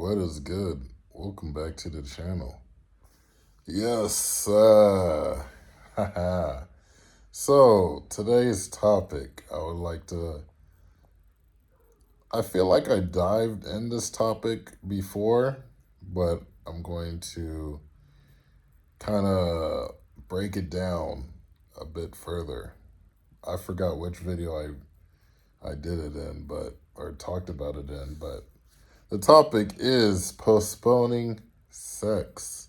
What is good? Welcome back to the channel. Yes, haha. So, today's topic, I feel like I dived in this topic before, but I'm going to kind of break it down a bit further. I forgot which video I did it in, or talked about it in, but the topic is postponing sex.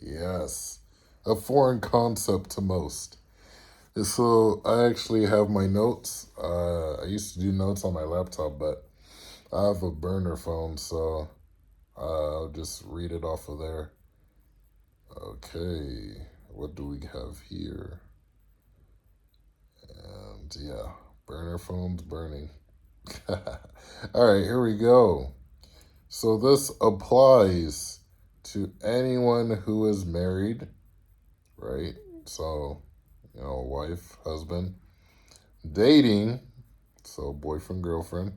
Yes, a foreign concept to most. So I actually have my notes. I used to do notes on my laptop, but I have a burner phone, so I'll just read it off of there. Okay, what do we have here? And yeah, burner phone's burning. All right, here we go. So this applies to anyone who is married, right? So, wife, husband, dating, so boyfriend, girlfriend,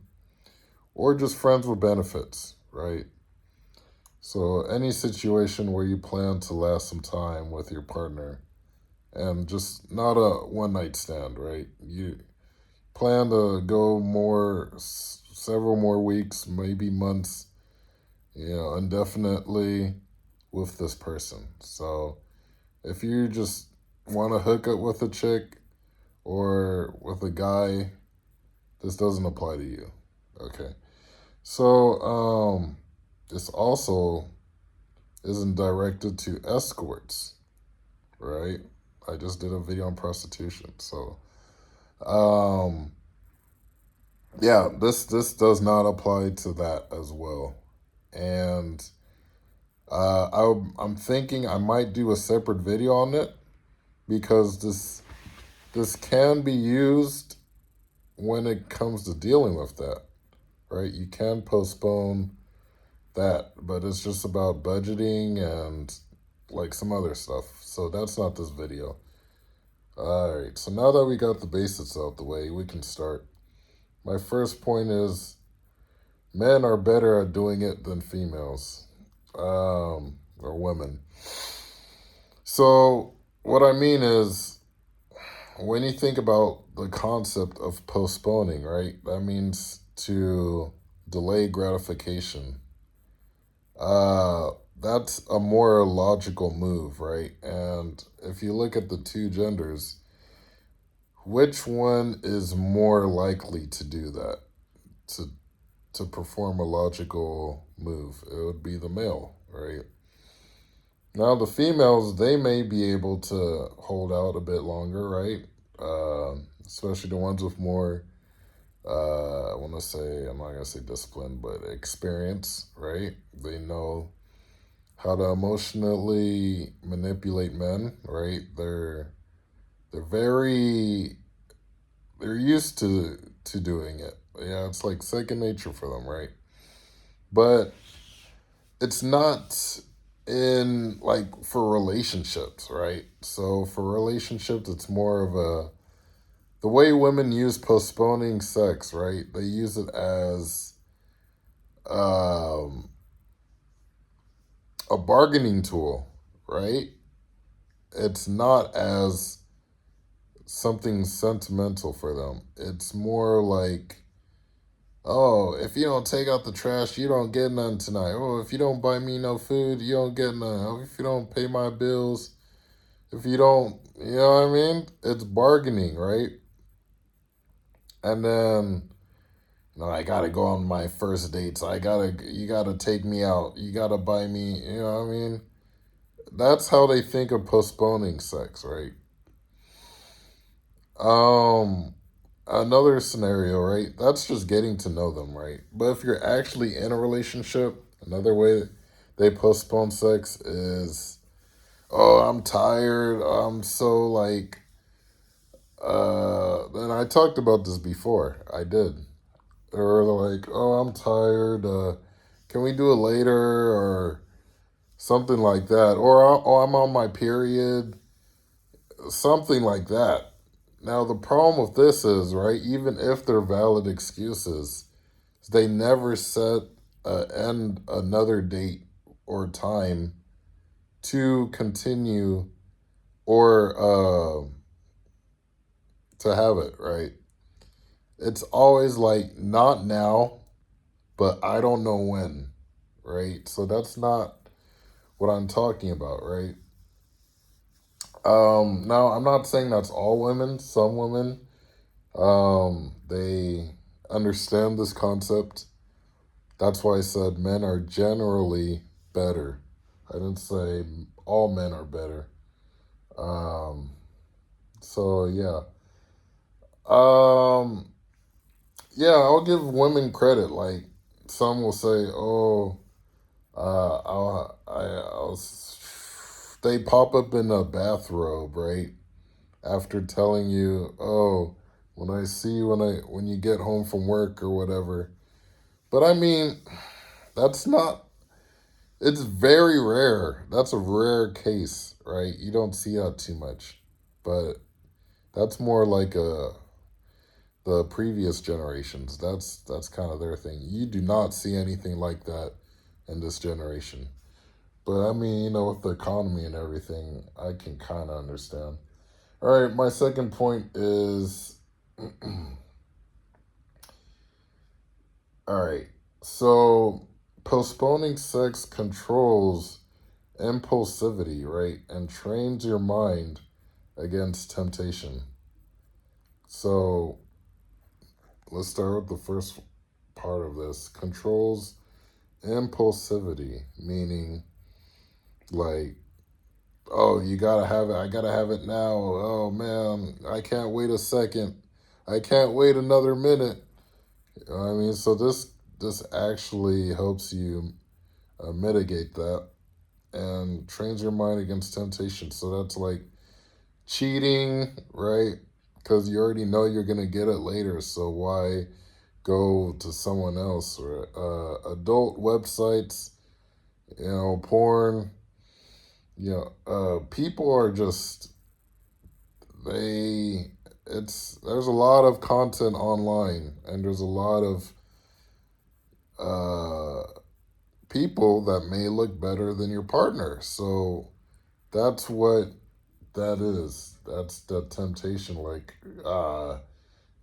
or just friends with benefits, right? So any situation where you plan to last some time with your partner and just not a one night stand, right? You plan to go several more weeks, maybe months, indefinitely with this person. So if you just want to hook up with a chick or with a guy, this doesn't apply to you. Okay. So this also isn't directed to escorts, right? I just did a video on prostitution. So yeah, this does not apply to that as well. And I'm thinking I might do a separate video on it because this can be used when it comes to dealing with that, right? You can postpone that, but it's just about budgeting and like some other stuff. So that's not this video. All right, so now that we got the basics out the way, we can start. My first point is men are better at doing it than females, or women. So what I mean is, when you think about the concept of postponing, right, that means to delay gratification. Uh, that's a more logical move, right? And if you look at the two genders, which one is more likely to do that, to to perform a logical move? It would be the male, right? Now the females, they may be able to hold out a bit longer, right? Especially the ones with more, I'm not gonna say discipline, but experience, right? They know how to emotionally manipulate men, right? They're very they're used to doing it. Yeah, it's like second nature for them, right? But it's not in like for relationships, right? So for relationships, it's more of the way women use postponing sex, right? They use it as um, a bargaining tool, right? It's not as something sentimental for them. It's more like, oh, if you don't take out the trash, you don't get none tonight. Oh, if you don't buy me no food, you don't get none. Oh, if you don't pay my bills, if you don't, you know what I mean? It's bargaining, right? And then, I gotta go on my first dates. You gotta take me out. You gotta buy me, you know what I mean? That's how they think of postponing sex, right? Um, Another scenario, right? That's just getting to know them, right? But if you're actually in a relationship, another way they postpone sex is, oh, I'm tired. I'm so like, and I talked about this before. I did. Or like, oh, I'm tired. Can we do it later or something like that? Or oh, I'm on my period. Something like that. Now the problem with this is, right, even if they're valid excuses, they never set end another date or time to continue or to have it, right? It's always like, not now, but I don't know when, right? So that's not what I'm talking about, right? Now I'm not saying that's all women. Some women, they understand this concept. That's why I said men are generally better. I didn't say all men are better. Um, so yeah. Um, yeah, I'll give women credit. Like, some will say, "Oh, they pop up in a bathrobe, right? After telling you, oh, when I see you when you get home from work or whatever." But I mean, that's not. It's very rare. That's a rare case, right? You don't see that too much, but that's more like the previous generations. That's kind of their thing. You do not see anything like that in this generation. But I mean, with the economy and everything, I can kind of understand. All right, my second point is all right. So, postponing sex controls impulsivity, right? And trains your mind against temptation. So, let's start with the first part of this. Controls impulsivity, meaning like, oh, you gotta have it. I gotta have it now. Oh man, I can't wait a second. I can't wait another minute. I mean, so this actually helps you mitigate that and trains your mind against temptation. So that's like cheating, right? Because you already know you're gonna get it later. So why go to someone else? Or adult websites, porn. People are just they. There's a lot of content online, and there's a lot of uh, people that may look better than your partner. So that's what that is. That's the temptation. Like,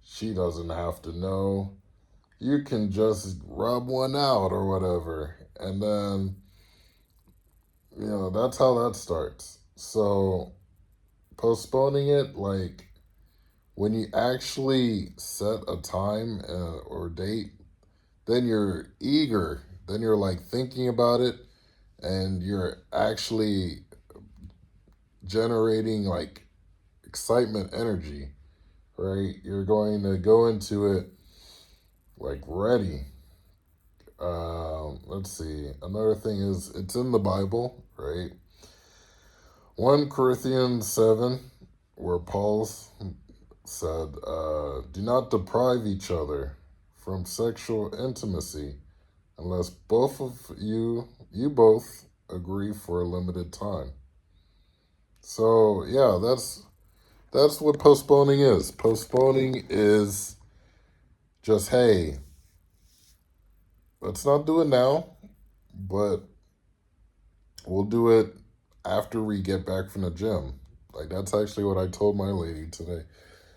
she doesn't have to know. You can just rub one out or whatever. And then, that's how that starts. So postponing it, like, when you actually set a time or date, then you're eager. Then you're like thinking about it, and you're actually generating like excitement energy, right? You're going to go into it like ready. Let's see. Another thing is, it's in the Bible, right? 1 Corinthians 7, where Paul said, do not deprive each other from sexual intimacy unless you both agree for a limited time. So yeah, that's what postponing is. Postponing is just, hey, let's not do it now, but we'll do it after we get back from the gym. Like, that's actually what I told my lady today.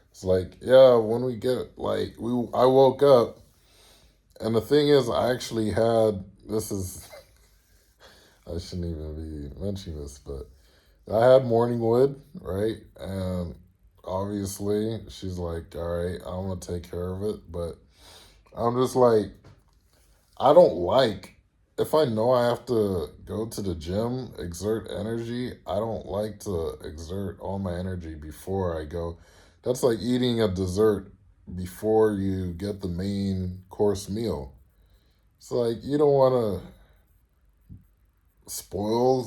It's like, yeah, when we get I woke up, and the thing is, I actually had this is I shouldn't even be mentioning this, but I had morning wood, right? And obviously, she's like, all right, I'm gonna take care of it, but I'm just like, I don't like, if I know I have to go to the gym, exert energy, I don't like to exert all my energy before I go. That's like eating a dessert before you get the main course meal. It's like, you don't want to spoil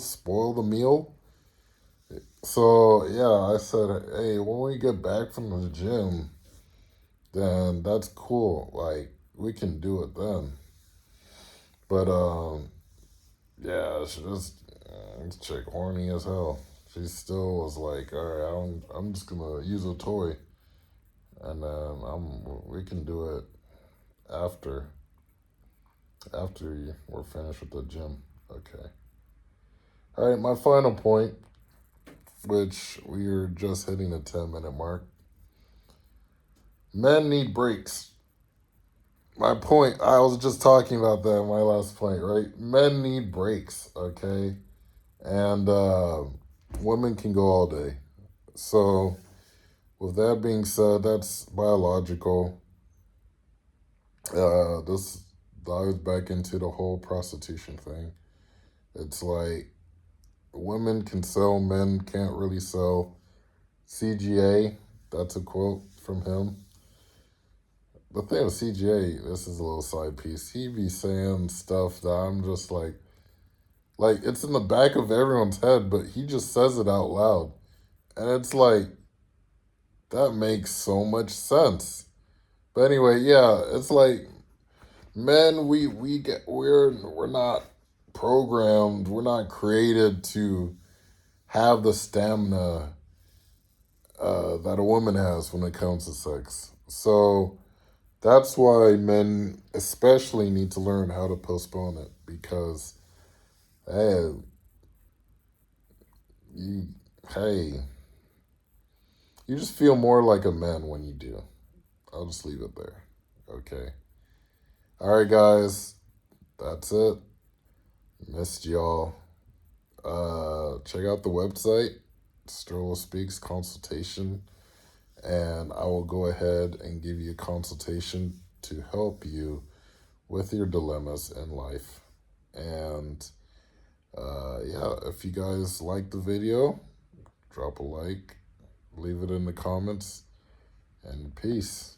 the meal. So yeah, I said, hey, when we get back from the gym, then that's cool. Like, we can do it then. But yeah, this chick horny as hell. She still was like, all right, I'm just gonna use a toy, and then we can do it after. After we're finished with the gym. Okay. All right, my final point, which we are just hitting the 10-minute mark. Men need breaks. My point, I was just talking about that in my last point, right? Men need breaks, okay? And women can go all day. So, with that being said, that's biological. This dives back into the whole prostitution thing. It's like women can sell, men can't really sell. CGA, that's a quote from him. The thing with CGA, this is a little side piece. He be saying stuff that I'm just like it's in the back of everyone's head, but he just says it out loud. And it's like, that makes so much sense. But anyway, yeah, it's like men, we're not programmed, we're not created to have the stamina that a woman has when it comes to sex. So that's why men especially need to learn how to postpone it, because hey, you hey, you just feel more like a man when you do. I'll just leave it there. Okay. All right, guys. That's it. Missed y'all. Check out the website, Sterlospeaks Consultation, and I will go ahead and give you a consultation to help you with your dilemmas in life. And yeah, if you guys like the video, drop a like, leave it in the comments, and peace.